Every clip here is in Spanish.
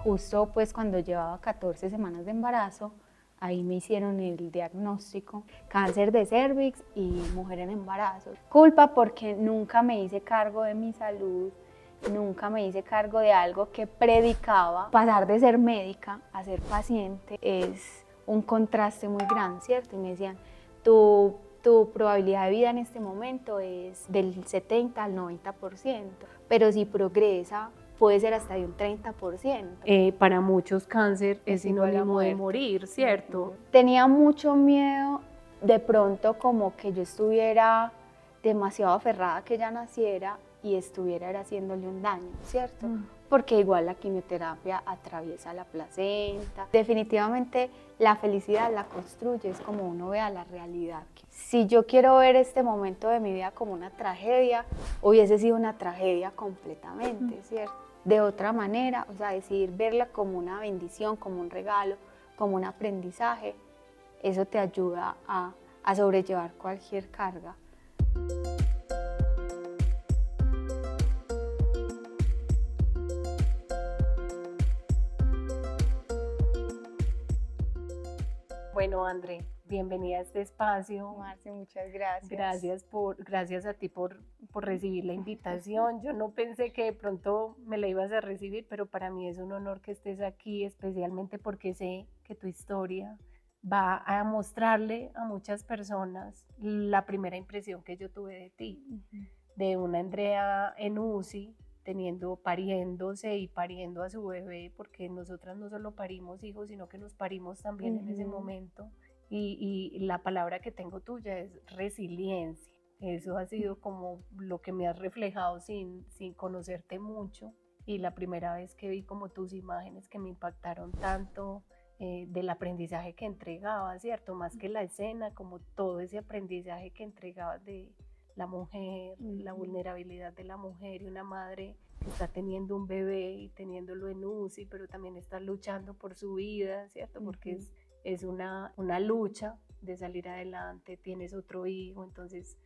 justo pues cuando llevaba 14 semanas de embarazo, ahí me hicieron el diagnóstico, cáncer de cérvix y mujer en embarazo. Culpa porque nunca me hice cargo de mi salud, nunca me hice cargo de algo que predicaba. Pasar de ser médica a ser paciente es un contraste muy grande, ¿cierto? Y me decían, tu probabilidad de vida en este momento es del 70 al 90%, pero si progresa puede ser hasta de un 30%. Para muchos cáncer es igual a sinónimo de muerte. morir, ¿cierto? Tenía mucho miedo de pronto como que yo estuviera demasiado aferrada a que ella naciera y estuviera haciéndole un daño, ¿cierto? Porque igual la quimioterapia atraviesa la placenta. Definitivamente la felicidad la construye, es como uno vea la realidad. Si yo quiero ver este momento de mi vida como una tragedia, hubiese sido una tragedia completamente, ¿cierto? De otra manera, o sea, decidir verla como una bendición, como un regalo, como un aprendizaje, eso te ayuda a sobrellevar cualquier carga. Bueno, André, bienvenida a este espacio. Marce, muchas gracias. Gracias a ti por recibir la invitación. Yo no pensé que de pronto me la ibas a recibir, pero para mí es un honor que estés aquí, especialmente porque sé que tu historia va a mostrarle a muchas personas la primera impresión que yo tuve de ti, de una Andrea en UCI, pariéndose y pariendo a su bebé, porque nosotras no solo parimos hijos, sino que nos parimos también en ese momento. Y la palabra que tengo tuya es resiliencia. Eso ha sido como lo que me has reflejado sin conocerte mucho. Y la primera vez que vi como tus imágenes que me impactaron tanto, del aprendizaje que entregabas, ¿cierto? Más que la escena, como todo ese aprendizaje que entregabas de la mujer, la vulnerabilidad de la mujer y una madre que está teniendo un bebé y teniéndolo en UCI, pero también está luchando por su vida, ¿cierto? Porque es una lucha de salir adelante, tienes otro hijo, entonces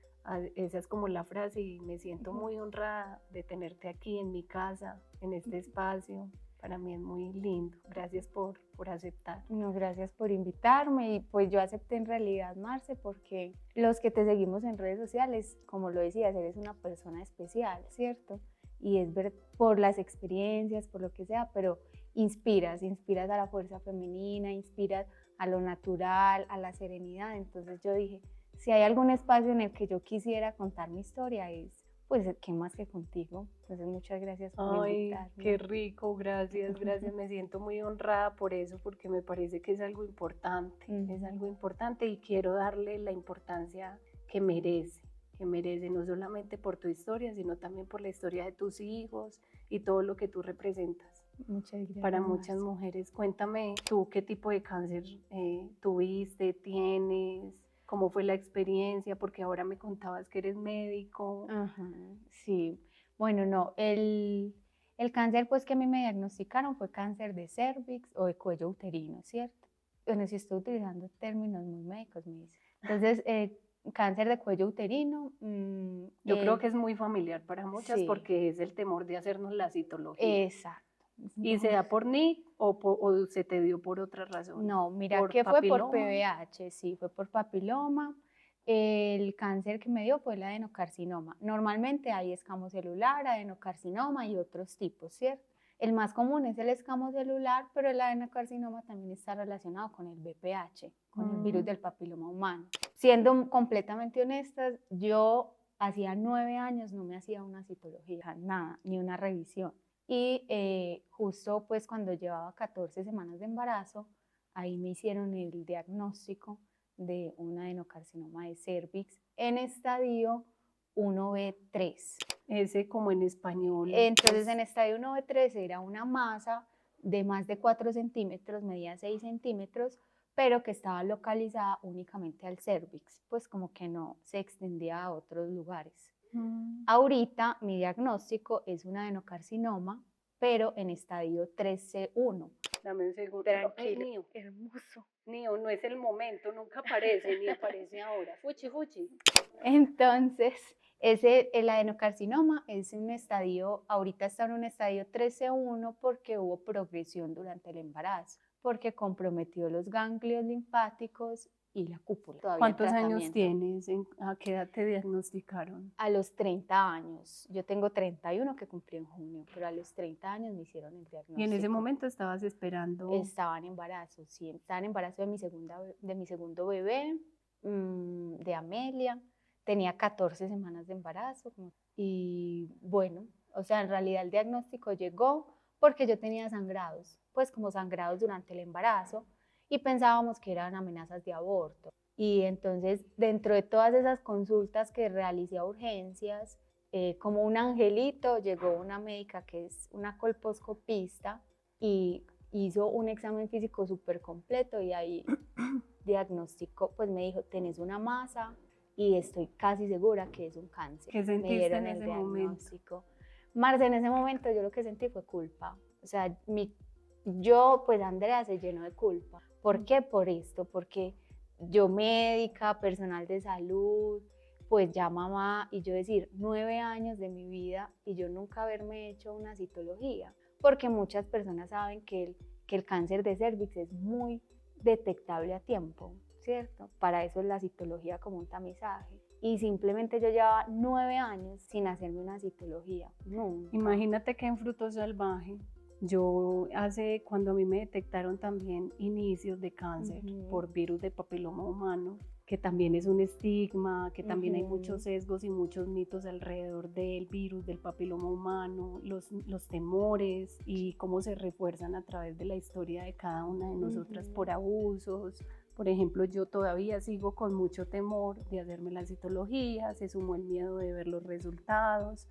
esa es como la frase y me siento muy honrada de tenerte aquí en mi casa, en este espacio. Para mí es muy lindo. Gracias por aceptar. No, gracias por invitarme y pues yo acepté en realidad, Marce, porque los que te seguimos en redes sociales, como lo decías, eres una persona especial, ¿cierto? Y es ver por las experiencias, por lo que sea, pero inspiras a la fuerza femenina, inspiras a lo natural, a la serenidad. Entonces yo dije, si hay algún espacio en el que yo quisiera contar mi historia es, pues, qué más que contigo. Entonces, muchas gracias por invitarme. Qué rico, gracias, me siento muy honrada por eso, porque me parece que es algo importante, es algo importante y quiero darle la importancia que merece, no solamente por tu historia, sino también por la historia de tus hijos y todo lo que tú representas. Muchas gracias. Para muchas mujeres, cuéntame tú qué tipo de cáncer tuviste, tienes. ¿Cómo fue la experiencia? Porque ahora me contabas que eres médico. Sí, bueno, no, el cáncer pues que a mí me diagnosticaron fue cáncer de cérvix o de cuello uterino, ¿cierto? Bueno, si estoy utilizando términos muy médicos, me dice. Entonces, cáncer de cuello uterino. Yo creo que es muy familiar para muchas, sí, porque es el temor de hacernos la citología. Exacto. ¿Y se da por NIC o se te dio por otra razón? No, mira que fue por PBH, sí, fue por papiloma. El cáncer que me dio fue el adenocarcinoma. Normalmente hay escamo celular, adenocarcinoma y otros tipos, ¿cierto? El más común es el escamo celular, pero el adenocarcinoma también está relacionado con el VPH, con el virus del papiloma humano. Siendo completamente honestas, yo hacía 9 años no me hacía una citología, nada, ni una revisión. Y justo pues cuando llevaba 14 semanas de embarazo, ahí me hicieron el diagnóstico de un adenocarcinoma de cérvix en estadio 1B3. Ese como en español. Entonces en estadio 1B3 era una masa de más de 4 centímetros, medía 6 centímetros, pero que estaba localizada únicamente al cérvix, pues como que no se extendía a otros lugares. Ahorita mi diagnóstico es un adenocarcinoma, pero en estadio 3C1. Dame un segundo. Tranquilo. Nío. Hermoso. Nío, no es el momento, nunca aparece, ni aparece ahora. Fuchi. Entonces, El adenocarcinoma es un estadio, ahorita está en un estadio 13-1 porque hubo progresión durante el embarazo, porque comprometió los ganglios linfáticos y la cúpula. ¿Cuántos años tienes? ¿A qué edad te diagnosticaron? A los 30 años. Yo tengo 31 que cumplí en junio, pero a los 30 años me hicieron el diagnóstico. ¿Y en ese momento estabas esperando? Estaba en embarazo, sí. Estaba en embarazo de mi segundo bebé, de Amelia. Tenía 14 semanas de embarazo. Y bueno, o sea, en realidad el diagnóstico llegó porque yo tenía sangrados, pues como sangrados durante el embarazo, y pensábamos que eran amenazas de aborto. Y entonces, dentro de todas esas consultas que realicé a urgencias, como un angelito, llegó una médica que es una colposcopista y hizo un examen físico súper completo y ahí diagnosticó, pues me dijo, tenés una masa y estoy casi segura que es un cáncer. ¿Qué sentiste en ese momento? Marce, en ese momento yo lo que sentí fue culpa. O sea, pues Andrea se llenó de culpa. ¿Por qué? Por esto, porque yo médica, personal de salud, pues ya mamá, y yo decir 9 años de mi vida y yo nunca haberme hecho una citología, porque muchas personas saben que el cáncer de cervix es muy detectable a tiempo, ¿cierto? Para eso es la citología como un tamizaje. Y simplemente yo llevaba 9 años sin hacerme una citología, nunca. Imagínate que en Fruto Salvaje, cuando a mí me detectaron también inicios de cáncer por virus de papiloma humano, que también es un estigma, que también hay muchos sesgos y muchos mitos alrededor del virus, del papiloma humano, los temores y cómo se refuerzan a través de la historia de cada una de nosotras por abusos. Por ejemplo, yo todavía sigo con mucho temor de hacerme la citología, se sumó el miedo de ver los resultados.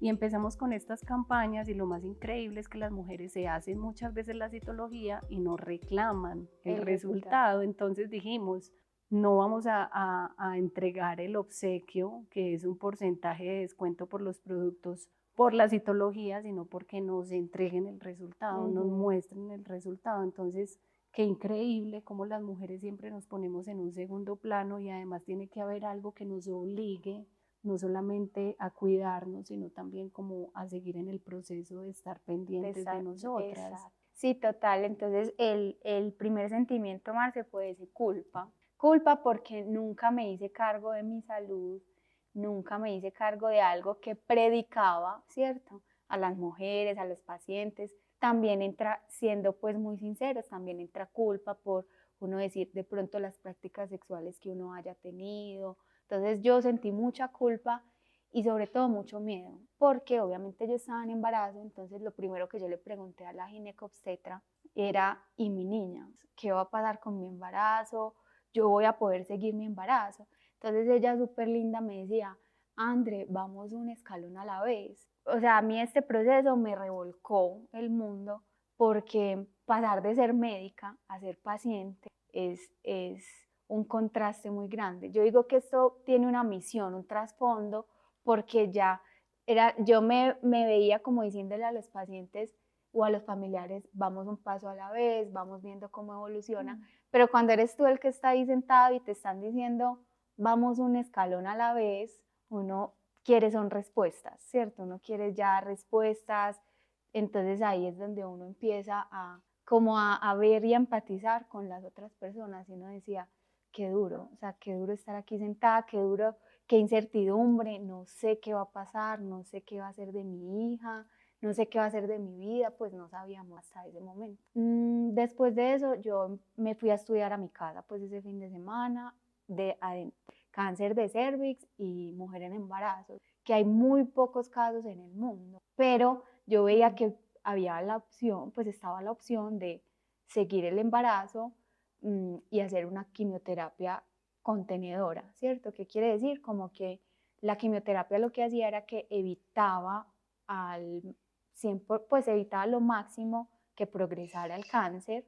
Y empezamos con estas campañas y lo más increíble es que las mujeres se hacen muchas veces la citología y no reclaman el resultado. Entonces dijimos, no vamos a entregar el obsequio, que es un porcentaje de descuento por los productos, por la citología, sino porque nos entreguen el resultado, nos muestren el resultado. Entonces, qué increíble cómo las mujeres siempre nos ponemos en un segundo plano y además tiene que haber algo que nos obligue no solamente a cuidarnos, sino también como a seguir en el proceso de estar pendientes de nosotras. Exacto. Sí, total. Entonces, el primer sentimiento, Marce, puede ser culpa. Culpa porque nunca me hice cargo de mi salud, nunca me hice cargo de algo que predicaba, ¿cierto? A las mujeres, a los pacientes. También entra, siendo pues muy sinceros, también entra culpa por uno decir de pronto las prácticas sexuales que uno haya tenido. Entonces yo sentí mucha culpa y sobre todo mucho miedo, porque obviamente yo estaba en embarazo, entonces lo primero que yo le pregunté a la ginecobstetra era, ¿y mi niña? ¿Qué va a pasar con mi embarazo? ¿Yo voy a poder seguir mi embarazo? Entonces ella súper linda me decía, Andre, vamos un escalón a la vez. O sea, a mí este proceso me revolcó el mundo porque pasar de ser médica a ser paciente es un contraste muy grande. Yo digo que esto tiene una misión, un trasfondo, porque yo me veía como diciéndole a los pacientes o a los familiares, vamos un paso a la vez, vamos viendo cómo evoluciona, pero cuando eres tú el que está ahí sentado y te están diciendo, vamos un escalón a la vez, uno quiere son respuestas, ¿cierto? Uno quiere ya respuestas, entonces ahí es donde uno empieza a ver y a empatizar con las otras personas y uno decía, qué duro, o sea, qué duro estar aquí sentada, qué duro, qué incertidumbre, no sé qué va a pasar, no sé qué va a ser de mi hija, no sé qué va a ser de mi vida, pues no sabíamos hasta ese momento. Después de eso yo me fui a estudiar a mi casa, pues ese fin de semana, de cáncer de cervix y mujer en embarazo, que hay muy pocos casos en el mundo, pero yo veía que había la opción, pues estaba la opción de seguir el embarazo y hacer una quimioterapia contenedora, ¿cierto? ¿Qué quiere decir? Como que la quimioterapia lo que hacía era que evitaba pues evitaba lo máximo que progresara el cáncer,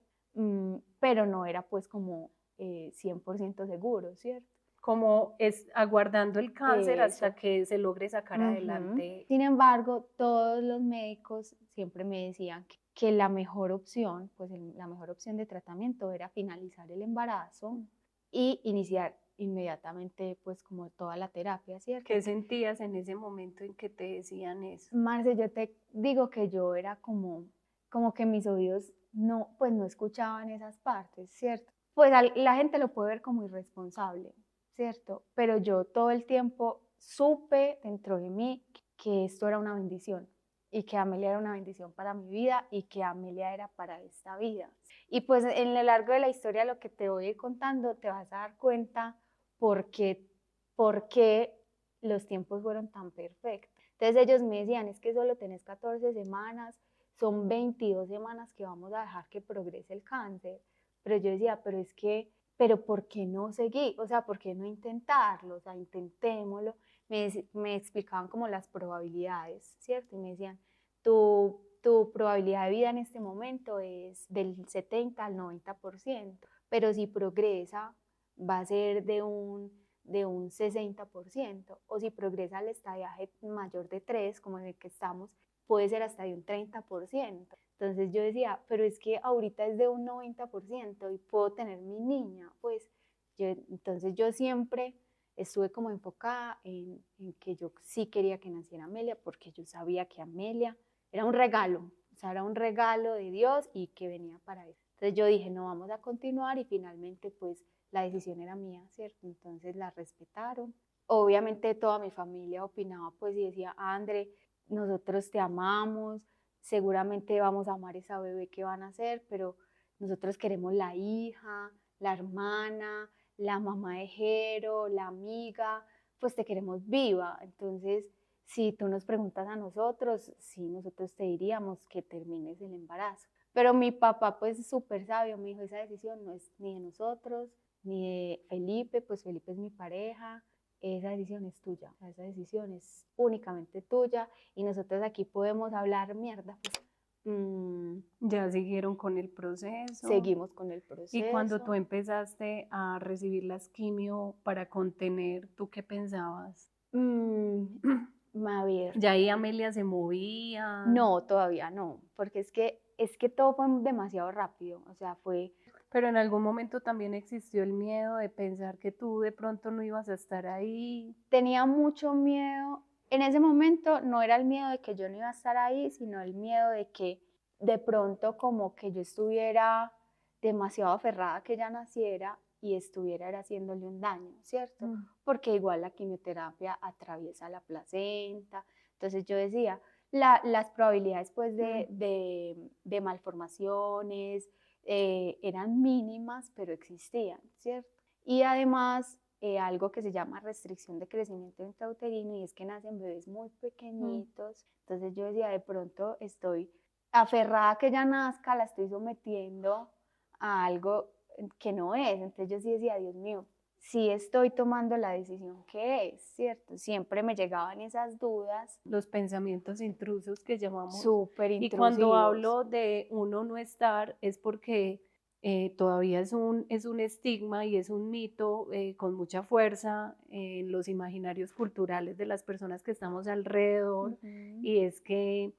pero no era pues como 100% seguro, ¿cierto? Como es aguardando el cáncer hasta que se logre sacar adelante. Sin embargo, todos los médicos siempre me decían que la mejor opción, pues la mejor opción de tratamiento era finalizar el embarazo y iniciar inmediatamente pues como toda la terapia, ¿cierto? ¿Qué sentías en ese momento en que te decían eso? Marce, yo te digo que yo era como que mis oídos no, pues no escuchaban esas partes, ¿cierto? Pues la gente lo puede ver como irresponsable, ¿cierto? Pero yo todo el tiempo supe dentro de mí que esto era una bendición y que Amelia era una bendición para mi vida y que Amelia era para esta vida. Y pues en lo largo de la historia, lo que te voy a ir contando, te vas a dar cuenta por qué los tiempos fueron tan perfectos. Entonces ellos me decían, es que solo tenés 14 semanas, son 22 semanas que vamos a dejar que progrese el cáncer. Pero yo decía, pero ¿por qué no seguir? O sea, ¿por qué no intentarlo? O sea, intentémoslo. Me explicaban como las probabilidades, ¿cierto? Y me decían, tu probabilidad de vida en este momento es del 70 al 90%, pero si progresa va a ser de un 60%, o si progresa al estadiaje mayor de 3, como en el que estamos, puede ser hasta de un 30%. Entonces yo decía, pero es que ahorita es de un 90% y puedo tener mi niña, pues entonces yo siempre estuve como enfocada en que yo sí quería que naciera Amelia, porque yo sabía que Amelia era un regalo, o sea, era un regalo de Dios y que venía para eso. Entonces yo dije, no, vamos a continuar y finalmente pues la decisión era mía, ¿cierto? Entonces la respetaron. Obviamente toda mi familia opinaba pues y decía, André, nosotros te amamos, seguramente vamos a amar esa bebé que van a hacer, pero nosotros queremos la hija, la hermana, la mamá de Jero, la amiga, pues te queremos viva. Entonces, si tú nos preguntas a nosotros, sí, nosotros te diríamos que termines el embarazo. Pero mi papá, pues súper sabio, me dijo, esa decisión no es ni de nosotros, ni de Felipe, pues Felipe es mi pareja, esa decisión es tuya, esa decisión es únicamente tuya y nosotros aquí podemos hablar mierda, pues Ya siguieron con el proceso. seguimos con el Y cuando tú proceso. empezaste a recibir las quimio para contener, ¿tú qué pensabas? A ver, ¿Ya ahí Amelia se movía? no, todavía no, porque es que todo fue demasiado rápido, o sea, Pero en algún momento también existió el miedo de pensar que tú de pronto no ibas a estar ahí. tenía mucho miedo. En ese momento no era el miedo de que yo no iba a estar ahí, sino el miedo de que de pronto como que yo estuviera demasiado aferrada a que ella naciera y estuviera haciéndole un daño, ¿cierto? Porque igual la quimioterapia atraviesa la placenta. Entonces yo decía, las probabilidades pues de malformaciones eran mínimas, pero existían, ¿cierto? Y además algo que se llama restricción de crecimiento intrauterino y es que nacen bebés muy pequeñitos. Entonces yo decía, de pronto estoy aferrada a que ella nazca, la estoy sometiendo a algo que no es. Entonces yo sí decía, Dios mío, sí estoy tomando la decisión que es, ¿cierto? Siempre me llegaban esas dudas. Los pensamientos intrusos que llamamos. Súper Y cuando intrusivos. hablo de uno no estar es porque todavía es un estigma y es un mito con mucha fuerza en los imaginarios culturales de las personas que estamos alrededor, y es que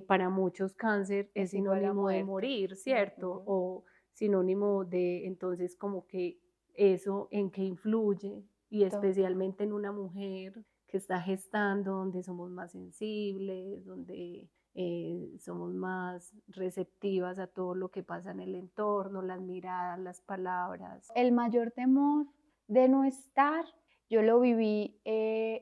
para muchos cáncer es sinónimo de morir, ¿cierto? O sinónimo de, entonces, como que eso en qué influye, y especialmente en una mujer que está gestando, donde somos más sensibles, donde somos más receptivas a todo lo que pasa en el entorno, las miradas, las palabras. El mayor temor de no estar, yo lo viví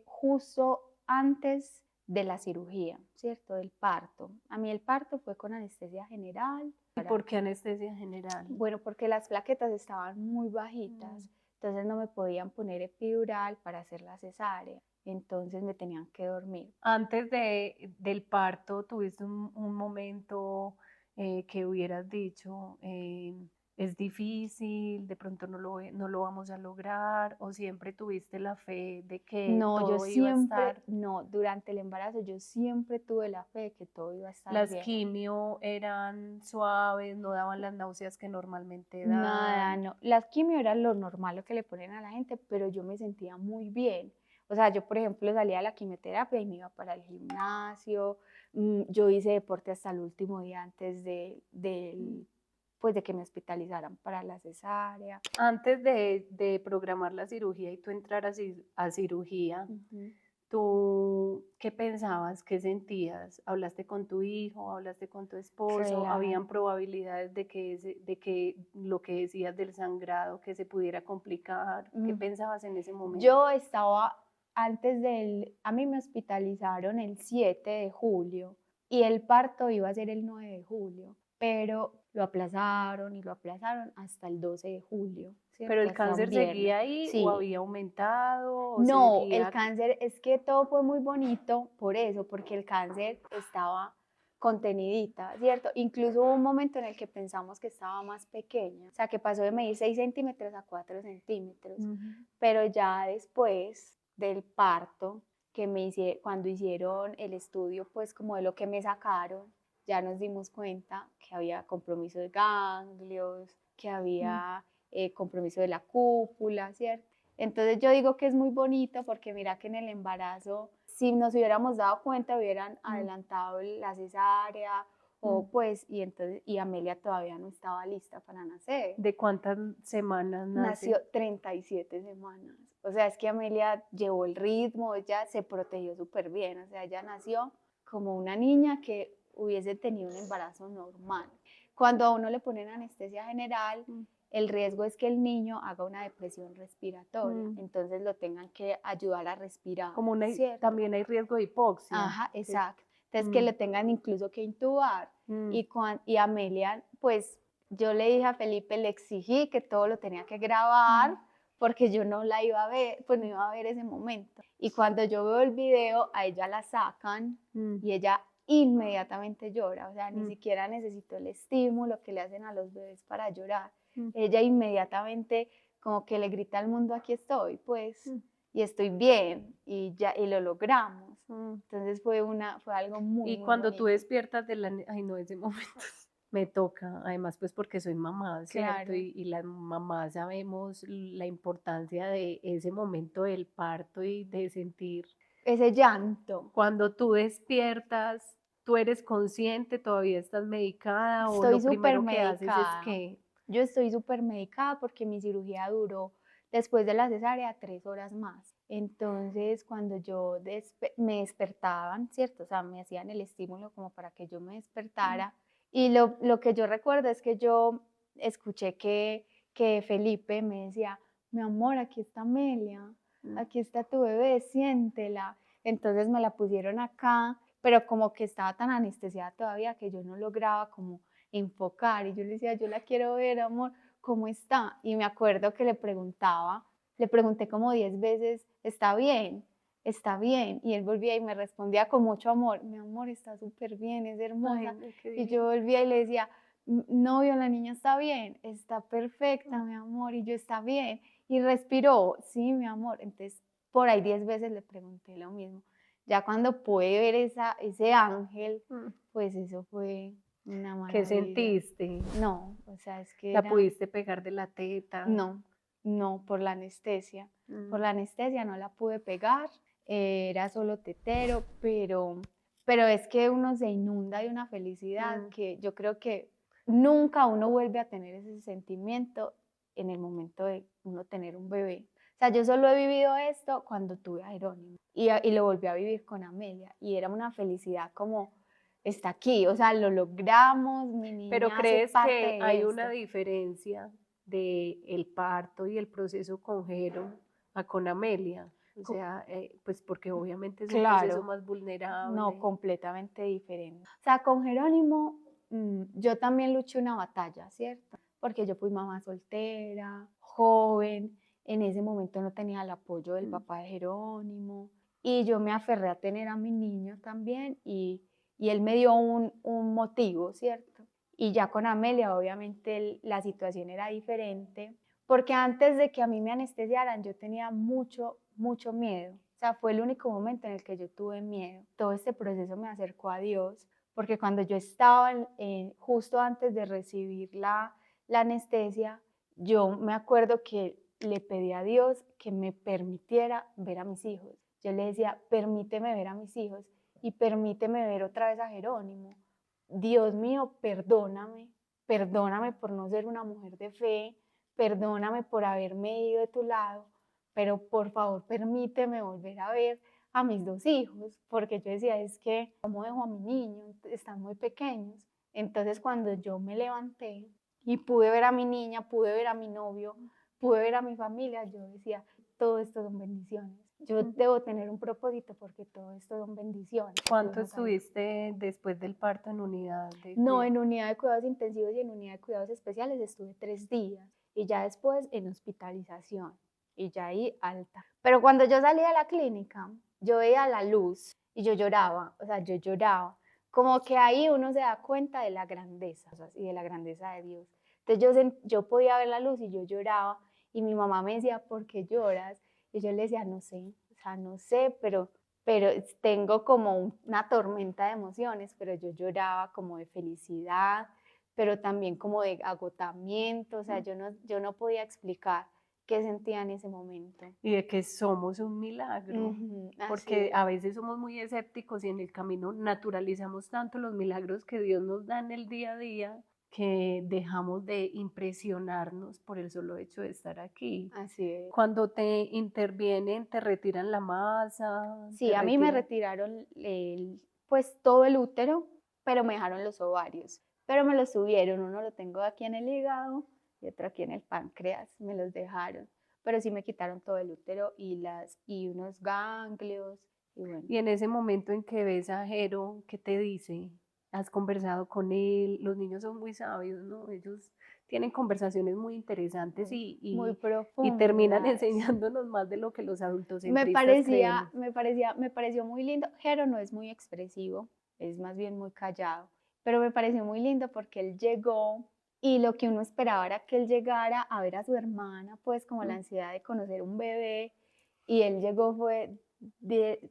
justo antes de la cirugía, ¿cierto? Del parto. A mí el parto fue con anestesia general. ¿Y por qué anestesia general? Bueno, porque las plaquetas estaban muy bajitas, entonces no me podían poner epidural para hacer la cesárea, entonces me tenían que dormir. Antes del parto, ¿tuviste un momento que hubieras dicho, es difícil, de pronto no lo vamos a lograr, o siempre tuviste la fe de que No, yo todo iba a siempre, estar? no, durante el embarazo yo siempre tuve la fe de que todo iba a estar Las bien. quimio eran suaves, no daban las náuseas que normalmente dan. Nada, no. Las quimio era lo normal, lo que le ponen a la gente, pero yo me sentía muy bien. O sea, yo, por ejemplo, salía de la quimioterapia y me iba para el gimnasio. Yo hice deporte hasta el último día antes pues de que me hospitalizaran para la cesárea. Antes de programar la cirugía y tú entrar a cirugía, ¿tú qué pensabas? ¿Qué sentías? ¿Hablaste con tu hijo? ¿Hablaste con tu esposo? ¿Habían Claro. probabilidades de que lo que decías del sangrado, que se pudiera complicar? ¿Qué pensabas en ese momento? Yo estaba a mí me hospitalizaron el 7 de julio y el parto iba a ser el 9 de julio, pero lo aplazaron y lo aplazaron hasta el 12 de julio, ¿cierto? ¿Pero el Hasta un cáncer viernes. seguía ahí o Sí. había aumentado o No, el seguía? cáncer, es que todo fue muy bonito por eso, porque el cáncer estaba contenidita, ¿cierto? Incluso hubo un momento en el que pensamos que estaba más pequeña, o sea, que pasó de medir 6 centímetros a 4 centímetros, pero ya después del parto, cuando hicieron el estudio, pues como de lo que me sacaron, ya nos dimos cuenta que había compromiso de ganglios, que había compromiso de la cúpula, ¿cierto? Entonces yo digo que es muy bonito porque mira que en el embarazo, si nos hubiéramos dado cuenta, hubieran adelantado la cesárea o pues, y Amelia todavía no estaba lista para nacer. ¿De cuántas semanas nace? Nació 37 semanas. O sea, es que Amelia llevó el ritmo, ella se protegió súper bien. O sea, ella nació como una niña que hubiese tenido un embarazo normal. Cuando a uno le ponen anestesia general, el riesgo es que el niño haga una depresión respiratoria, entonces lo tengan que ayudar a respirar. Como ¿cierto? también hay riesgo de hipoxia. Ajá, exacto. Entonces que le tengan incluso que intubar. Y Amelia, pues yo le dije a Felipe, le exigí que todo lo tenía que grabar porque yo no la iba a ver, pues no iba a ver ese momento. Y cuando yo veo el video, a ella la sacan y ella inmediatamente llora, o sea, ni siquiera necesitó el estímulo que le hacen a los bebés para llorar. Ella inmediatamente como que le grita al mundo, aquí estoy, pues, y estoy bien, y lo logramos. Entonces fue algo muy, Y muy cuando tú bonito. despiertas ay no, ese momento me toca, además pues porque soy mamá, ¿cierto? Claro. Y las mamás sabemos la importancia de ese momento del parto y de sentir. Ese llanto. Cuando tú despiertas, ¿tú eres consciente, todavía estás medicada o Estoy lo súper primero que haces es medicada. que? Yo estoy súper medicada porque mi cirugía duró, después de la cesárea, 3 horas más. Entonces, cuando me despertaban, ¿cierto? O sea, me hacían el estímulo como para que yo me despertara. Y lo que yo recuerdo es que yo escuché que Felipe me decía, mi amor, aquí está Amelia, aquí está tu bebé, siéntela. Entonces me la pusieron acá, pero como que estaba tan anestesiada todavía que yo no lograba como enfocar. Y yo le decía, yo la quiero ver, amor, ¿cómo está? Y me acuerdo que le pregunté como 10 veces, ¿está bien? ¿Está bien? Y él volvía y me respondía con mucho amor, mi amor, está súper bien, es hermosa. Ay, y yo volvía y le decía, novio, la niña está bien, está perfecta, mi amor, y yo está bien. Y respiró, sí, mi amor. Entonces, por ahí 10 veces le pregunté lo mismo. Ya cuando pude ver ese ángel, pues eso fue una maravilla. ¿Qué sentiste? No, o sea, es que ¿La pudiste pegar de la teta? No, por la anestesia. Por la anestesia no la pude pegar, era solo tetero, pero es que uno se inunda de una felicidad que yo creo que nunca uno vuelve a tener ese sentimiento en el momento de uno tener un bebé. O sea, yo solo he vivido esto cuando tuve a Jerónimo y lo volví a vivir con Amelia y era una felicidad como está aquí, o sea, lo logramos, mi niña ¿Pero hace crees parte que de hay esto. una diferencia de el parto y el proceso con Jero a con Amelia? O sea, pues porque obviamente es un proceso más vulnerable. No, completamente diferente. O sea, con Jerónimo yo también luché una batalla, ¿cierto? Porque yo fui mamá soltera, joven, en ese momento no tenía el apoyo del papá de Jerónimo y yo me aferré a tener a mi niño también y él me dio un motivo, ¿cierto? Y ya con Amelia obviamente la situación era diferente porque antes de que a mí me anestesiaran yo tenía mucho, mucho miedo. O sea, fue el único momento en el que yo tuve miedo. Todo este proceso me acercó a Dios, porque cuando yo estaba justo antes de recibir la anestesia, yo me acuerdo que le pedí a Dios que me permitiera ver a mis hijos. Yo le decía, permíteme ver a mis hijos y permíteme ver otra vez a Jerónimo. Dios mío, perdóname, perdóname por no ser una mujer de fe, perdóname por haberme ido de tu lado, pero por favor permíteme volver a ver a mis 2 hijos, porque yo decía, es que, ¿cómo dejo a mi niño? Están muy pequeños. Entonces cuando yo me levanté y pude ver a mi niña, pude ver a mi novio, pude ver a mi familia, yo decía, todo esto son bendiciones. Yo debo tener un propósito porque todo esto son bendiciones. ¿Cuánto estuviste después del parto en unidad de No, cuidados? en unidad de cuidados intensivos y en unidad de cuidados especiales estuve 3 días y ya después en hospitalización y ya ahí alta. Pero cuando yo salí de la clínica, yo veía la luz y yo lloraba, o sea, yo lloraba. Como que ahí uno se da cuenta de la grandeza, o sea, y de la grandeza de Dios. Entonces yo podía ver la luz y yo lloraba y mi mamá me decía, ¿por qué lloras? Y yo le decía, no sé, o sea, no sé, pero tengo como una tormenta de emociones, pero yo lloraba como de felicidad, pero también como de agotamiento, o sea, yo no podía explicar qué sentía en ese momento. Y de que somos un milagro, porque a veces somos muy escépticos y en el camino naturalizamos tanto los milagros que Dios nos da en el día a día que dejamos de impresionarnos por el solo hecho de estar aquí. Así es. Cuando te intervienen, te retiran la masa. Sí, a mí me retiraron pues todo el útero, pero me dejaron los ovarios, pero me los subieron, uno lo tengo aquí en el hígado y otro aquí en el páncreas, me los dejaron, pero sí me quitaron todo el útero y unos ganglios y bueno. Y en ese momento en que ves a Jero, ¿qué te dice? ¿Has conversado con él? Los niños son muy sabios, ¿no? Ellos tienen conversaciones muy interesantes muy y terminan profundas. enseñándonos más de lo que los adultos Me centristas creemos. me pareció muy lindo. Jero no es muy expresivo, es más bien muy callado, pero me pareció muy lindo porque él llegó y lo que uno esperaba era que él llegara a ver a su hermana, pues como la ansiedad de conocer un bebé, y él llegó fue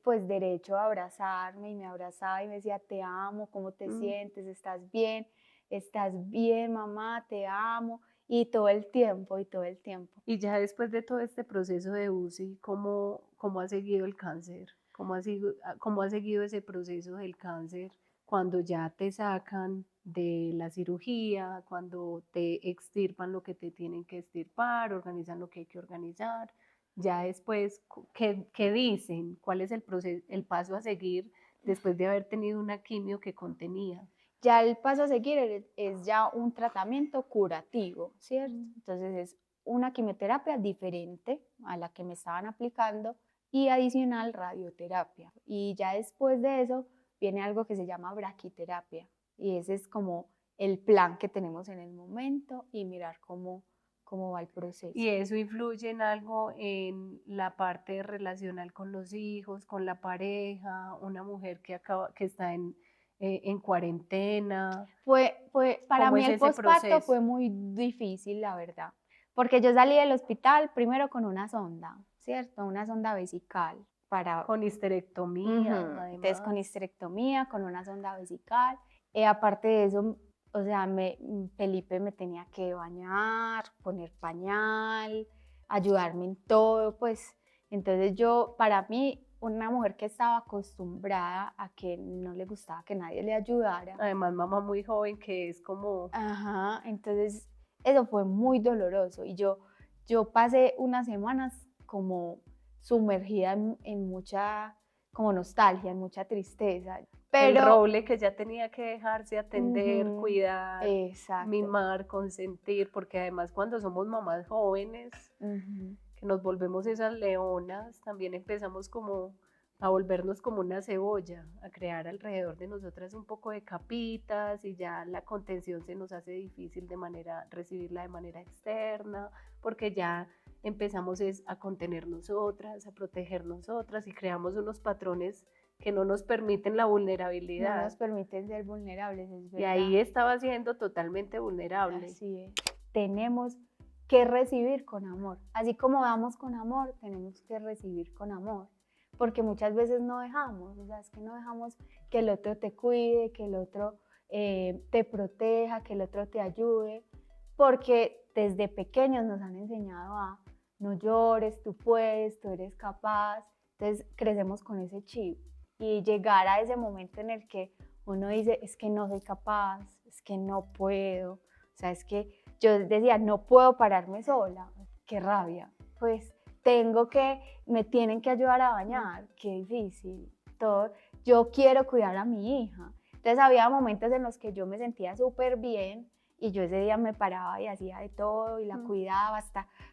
pues derecho a abrazarme y me abrazaba y me decía, te amo, ¿cómo te sientes? ¿Estás bien? ¿Estás bien, mamá? Te amo. Y todo el tiempo, y todo el tiempo. Y ya después de todo este proceso de UCI, ¿cómo ha seguido el cáncer? ¿Cómo ha seguido ese proceso del cáncer cuando ya te sacan de la cirugía, cuando te extirpan lo que te tienen que extirpar, organizan lo que hay que organizar? Ya después, ¿qué dicen? ¿Cuál es el paso a seguir después de haber tenido una quimio que contenía? Ya el paso a seguir es ya un tratamiento curativo, ¿cierto? Entonces es una quimioterapia diferente a la que me estaban aplicando y adicional radioterapia. Y ya después de eso viene algo que se llama braquiterapia y ese es como el plan que tenemos en el momento y mirar cómo va el proceso. ¿Y eso influye en algo en la parte relacional con los hijos, con la pareja, una mujer que está en cuarentena? Para mí es el ese posparto proceso? fue muy difícil, la verdad, porque yo salí del hospital primero con una sonda, ¿cierto? Una sonda vesical para... Con histerectomía, Entonces con además. histerectomía, con una sonda vesical. Aparte de eso, o sea, Felipe me tenía que bañar, poner pañal, ayudarme en todo, pues. Entonces para mí, una mujer que estaba acostumbrada a que no le gustaba que nadie le ayudara. Además, mamá muy joven que es como... Ajá, entonces eso fue muy doloroso y yo pasé unas semanas como sumergida en mucha como nostalgia, en mucha tristeza. Pero el roble que ya tenía que dejarse atender, cuidar, exacto. mimar, consentir, porque además cuando somos mamás jóvenes, que nos volvemos esas leonas, también empezamos como a volvernos como una cebolla, a crear alrededor de nosotras un poco de capitas y ya la contención se nos hace difícil recibirla de manera externa, porque ya empezamos a contener nosotras, a proteger nosotras y creamos unos patrones que no nos permiten la vulnerabilidad. No nos permiten ser vulnerables, es verdad. Y ahí estaba siendo totalmente vulnerable. Así es. Tenemos que recibir con amor. Así como damos con amor, tenemos que recibir con amor. Porque muchas veces no dejamos, o sea, es que no dejamos que el otro te cuide, que el otro te proteja, que el otro te ayude, porque desde pequeños nos han enseñado a no llores, tú puedes, tú eres capaz, entonces crecemos con ese chip y llegar a ese momento en el que uno dice, es que no soy capaz, es que no puedo, o sea, es que yo decía, no puedo pararme sola, qué rabia, pues me tienen que ayudar a bañar, qué difícil, todo, yo quiero cuidar a mi hija. Entonces había momentos en los que yo me sentía súper bien y yo ese día me paraba y hacía de todo y la cuidaba,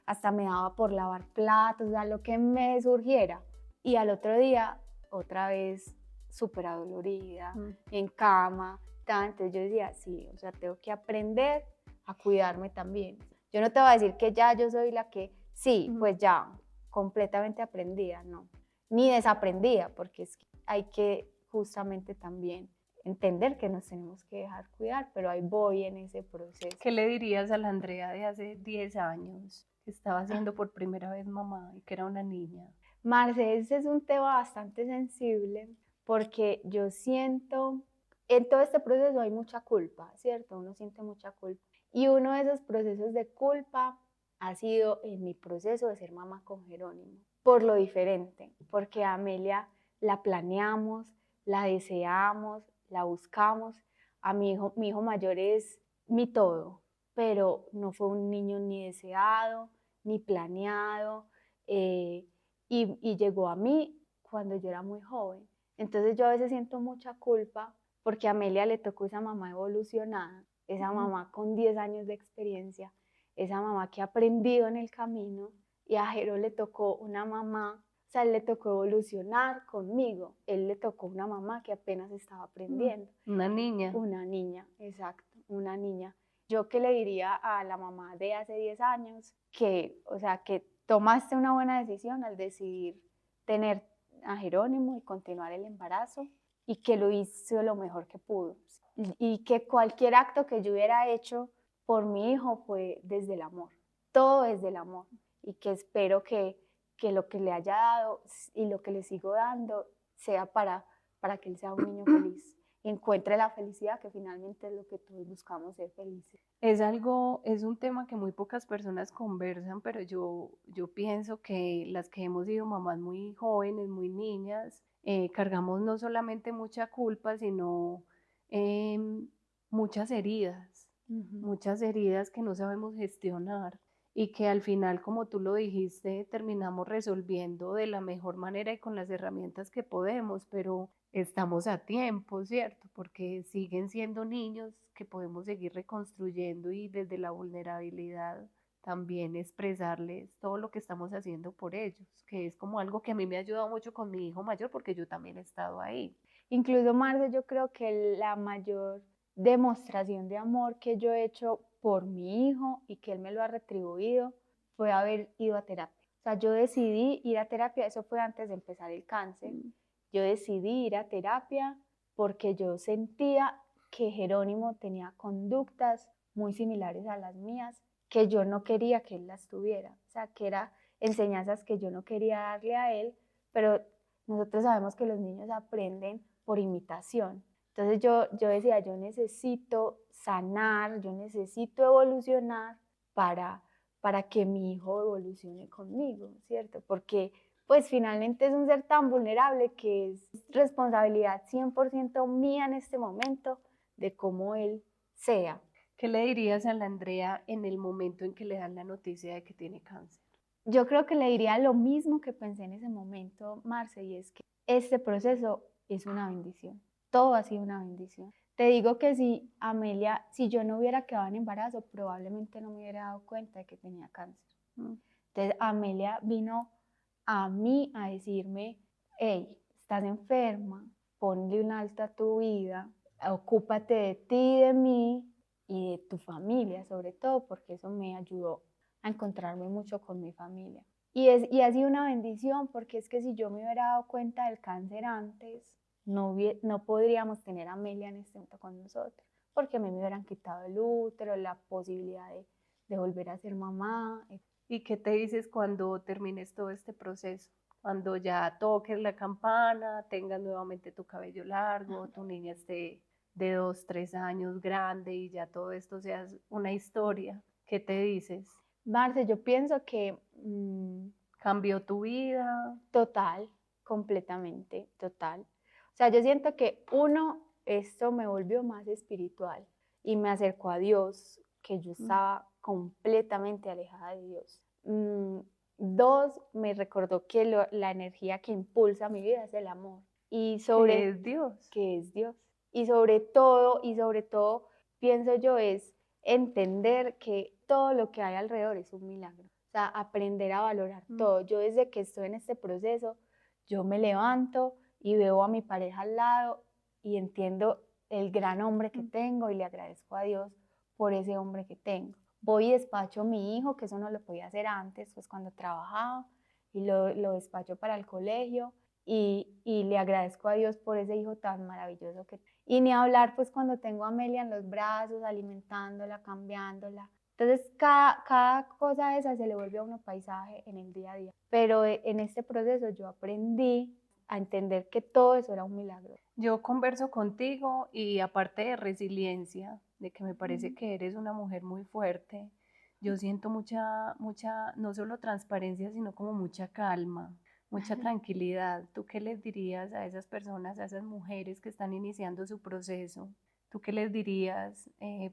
hasta me daba por lavar platos, o sea, lo que me surgiera. Y al otro día, otra vez súper adolorida, en cama, entonces yo decía, sí, o sea, tengo que aprender a cuidarme también. Yo no te voy a decir que ya yo soy la que, sí, pues ya, completamente aprendida, no, ni desaprendida, porque es que hay que justamente también entender que nos tenemos que dejar cuidar, pero ahí voy en ese proceso. ¿Qué le dirías a la Andrea de hace 10 años, que estaba siendo por primera vez mamá y que era una niña? Marce, ese es un tema bastante sensible porque yo siento, en todo este proceso hay mucha culpa, ¿cierto? Uno siente mucha culpa. Y uno de esos procesos de culpa ha sido en mi proceso de ser mamá con Jerónimo, por lo diferente, porque a Amelia la planeamos, la deseamos, la buscamos. A mi hijo mayor es mi todo, pero no fue un niño ni deseado, ni planeado, y llegó a mí cuando yo era muy joven. Entonces yo a veces siento mucha culpa porque a Amelia le tocó esa mamá evolucionada, esa mamá con 10 años de experiencia, esa mamá que ha aprendido en el camino, y a Jero le tocó una mamá, o sea, él le tocó evolucionar conmigo, él le tocó una mamá que apenas estaba aprendiendo. Una niña. Una niña, exacto, una niña. Yo qué le diría a la mamá de hace 10 años que, o sea, que tomaste una buena decisión al decidir tener a Jerónimo y continuar el embarazo y que lo hizo lo mejor que pudo. Y que cualquier acto que yo hubiera hecho por mi hijo fue desde el amor, todo desde el amor. Y que espero que lo que le haya dado y lo que le sigo dando sea para que él sea un niño feliz. Encuentre la felicidad, que finalmente es lo que todos buscamos, ser felices. Es un tema que muy pocas personas conversan, pero yo pienso que las que hemos sido mamás muy jóvenes, muy niñas, cargamos no solamente mucha culpa, sino muchas heridas que no sabemos gestionar y que al final, como tú lo dijiste, terminamos resolviendo de la mejor manera y con las herramientas que podemos, pero estamos a tiempo, ¿cierto? Porque siguen siendo niños que podemos seguir reconstruyendo y desde la vulnerabilidad también expresarles todo lo que estamos haciendo por ellos, que es como algo que a mí me ha ayudado mucho con mi hijo mayor porque yo también he estado ahí. Incluso, Marce, yo creo que la mayor demostración de amor que yo he hecho por mi hijo y que él me lo ha retribuido fue haber ido a terapia. O sea, yo decidí ir a terapia, eso fue antes de empezar el cáncer. Yo decidí ir a terapia porque yo sentía que Jerónimo tenía conductas muy similares a las mías, que yo no quería que él las tuviera. O sea, que eran enseñanzas que yo no quería darle a él, pero nosotros sabemos que los niños aprenden por imitación. Entonces yo decía, yo necesito sanar, yo necesito evolucionar para que mi hijo evolucione conmigo, ¿cierto? Porque pues finalmente es un ser tan vulnerable que es responsabilidad 100% mía en este momento de cómo él sea. ¿Qué le dirías a la Andrea en el momento en que le dan la noticia de que tiene cáncer? Yo creo que le diría lo mismo que pensé en ese momento, Marce, y es que este proceso es una bendición. Todo ha sido una bendición. Te digo que si Amelia, si yo no hubiera quedado en embarazo, probablemente no me hubiera dado cuenta de que tenía cáncer. Entonces Amelia vino a mí a decirme, hey, estás enferma, ponle un alto a tu vida, ocúpate de ti, de mí y de tu familia sobre todo, porque eso me ayudó a encontrarme mucho con mi familia. Y ha sido una bendición porque es que si yo me hubiera dado cuenta del cáncer antes, no podríamos tener a Amelia en este momento con nosotros, porque a mí me hubieran quitado el útero, la posibilidad de volver a ser mamá. ¿Y qué te dices cuando termines todo este proceso? Cuando ya toques la campana, tengas nuevamente tu cabello largo, tu niña esté de 2, 3 años grande y ya todo esto sea una historia. ¿Qué te dices? Marce, yo pienso que ¿Cambió tu vida? Total, completamente, total. O sea, yo siento que esto me volvió más espiritual y me acercó a Dios, que yo estaba completamente alejada de Dios. 2, me recordó que la energía que impulsa mi vida es el amor. Y Que es Dios. Que es Dios. Y sobre todo, pienso yo, es entender que todo lo que hay alrededor es un milagro. O sea, aprender a valorar todo. Yo desde que estoy en este proceso, yo me levanto y veo a mi pareja al lado y entiendo el gran hombre que tengo y le agradezco a Dios por ese hombre que tengo. Voy y despacho a mi hijo, que eso no lo podía hacer antes, pues cuando trabajaba, y lo despacho para el colegio y le agradezco a Dios por ese hijo tan maravilloso que tengo. Y ni hablar pues cuando tengo a Amelia en los brazos, alimentándola, cambiándola. Entonces cada cosa de esa se le vuelve a uno paisaje en el día a día. Pero en este proceso yo aprendí a entender que todo eso era un milagro. Yo converso contigo y aparte de resiliencia, de que me parece que eres una mujer muy fuerte, yo siento mucha, no solo transparencia, sino como mucha calma, mucha tranquilidad. ¿Tú qué les dirías a esas personas, a esas mujeres que están iniciando su proceso? ¿Tú qué les dirías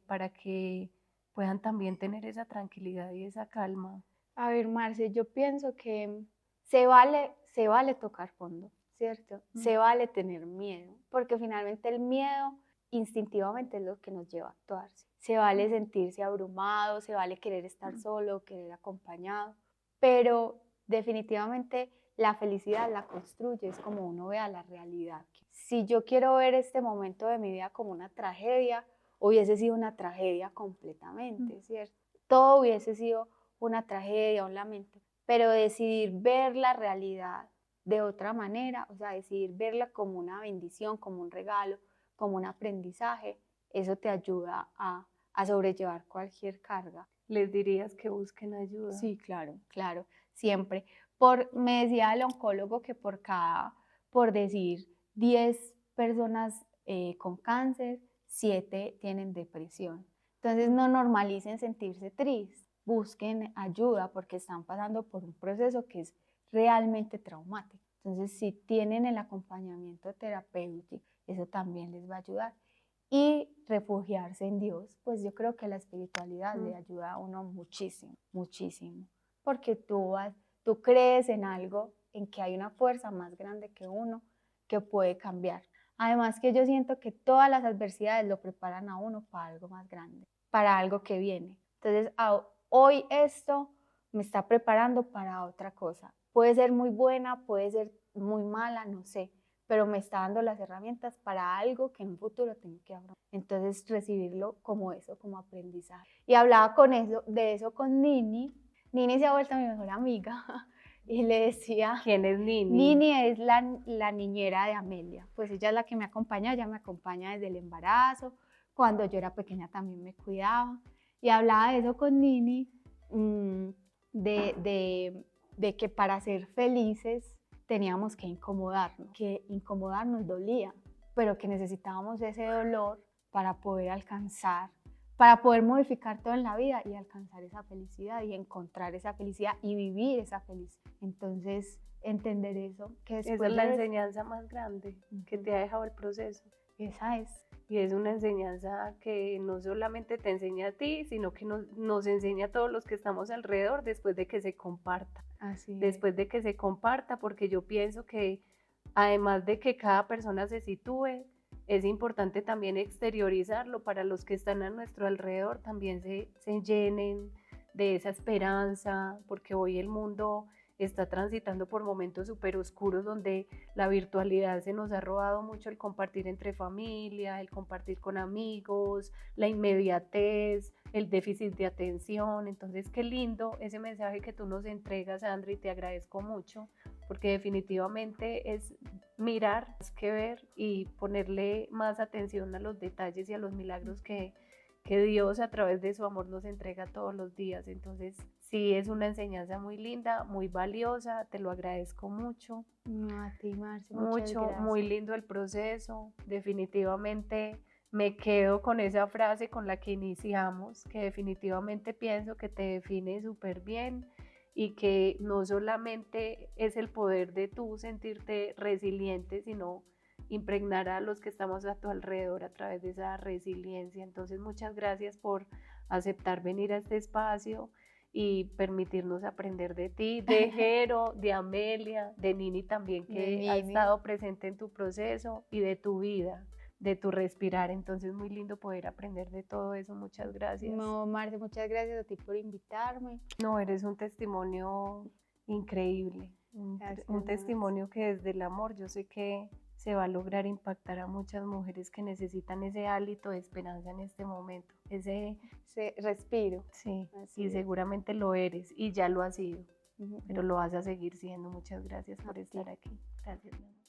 para que puedan también tener esa tranquilidad y esa calma? A ver, Marce, yo pienso que se vale tocar fondo, ¿cierto? Se vale tener miedo, porque finalmente el miedo instintivamente es lo que nos lleva a actuar. Se vale sentirse abrumado, se vale querer estar solo, querer acompañado, pero definitivamente la felicidad la construye, es como uno vea la realidad. Si yo quiero ver este momento de mi vida como una tragedia, hubiese sido una tragedia completamente, ¿cierto? Todo hubiese sido una tragedia, un lamento, pero decidir ver la realidad de otra manera, o sea, decidir verla como una bendición, como un regalo, como un aprendizaje, eso te ayuda a sobrellevar cualquier carga. ¿Les dirías que busquen ayuda? Sí, claro, claro, siempre. Me decía el oncólogo que por decir 10 personas con cáncer, 7 tienen depresión. Entonces no normalicen sentirse tristes, busquen ayuda porque están pasando por un proceso que es realmente traumático. Entonces si tienen el acompañamiento terapéutico, eso también les va a ayudar. Y refugiarse en Dios, pues yo creo que la espiritualidad le ayuda a uno muchísimo, muchísimo, porque tú crees en algo, en que hay una fuerza más grande que uno que puede cambiar. Además que yo siento que todas las adversidades lo preparan a uno para algo más grande, para algo que viene. Entonces hoy esto me está preparando para otra cosa. Puede ser muy buena, puede ser muy mala, no sé, pero me está dando las herramientas para algo que en un futuro tengo que afrontar. Entonces recibirlo como eso, como aprendizaje. Y hablaba de eso con Nini. Nini se ha vuelto mi mejor amiga y le decía... ¿Quién es Nini? Nini es la niñera de Amelia, pues ella es la que me acompaña, ella me acompaña desde el embarazo, cuando yo era pequeña también me cuidaba. Y hablaba de eso con Nini, de que para ser felices teníamos que incomodarnos dolía, pero que necesitábamos ese dolor para poder alcanzar, para poder modificar todo en la vida y alcanzar esa felicidad y encontrar esa felicidad y vivir esa felicidad. Entonces, entender eso, que después esa es la enseñanza más grande que te ha dejado el proceso. Esa es. Y es una enseñanza que no solamente te enseña a ti, sino que nos enseña a todos los que estamos alrededor después de que se comparta. Así después de que se comparta, porque yo pienso que además de que cada persona se sitúe, es importante también exteriorizarlo para los que están a nuestro alrededor, también se llenen de esa esperanza, porque hoy el mundo está transitando por momentos súper oscuros donde la virtualidad se nos ha robado mucho el compartir entre familia, el compartir con amigos, la inmediatez, el déficit de atención. Entonces qué lindo ese mensaje que tú nos entregas, Sandra, y te agradezco mucho porque definitivamente es mirar, es que ver y ponerle más atención a los detalles y a los milagros que Dios a través de su amor nos entrega todos los días. Entonces sí, es una enseñanza muy linda, muy valiosa, te lo agradezco mucho. No, a ti, Marce, mucho, muy lindo el proceso, definitivamente me quedo con esa frase con la que iniciamos, que definitivamente pienso que te define súper bien y que no solamente es el poder de tú sentirte resiliente, sino impregnar a los que estamos a tu alrededor a través de esa resiliencia. Entonces muchas gracias por aceptar venir a este espacio y permitirnos aprender de ti, de Jero, de Amelia, de Nini también, que ha estado presente en tu proceso, y de tu vida, de tu respirar. Entonces, muy lindo poder aprender de todo eso. Muchas gracias. No, Marce, muchas gracias a ti por invitarme. No, eres un testimonio increíble, un testimonio que desde el amor yo sé que se va a lograr impactar a muchas mujeres que necesitan ese hálito de esperanza en este momento, ese respiro. Sí, y seguramente lo eres y ya lo has sido, pero lo vas a seguir siendo. Muchas gracias por estar aquí. Gracias, mi amor.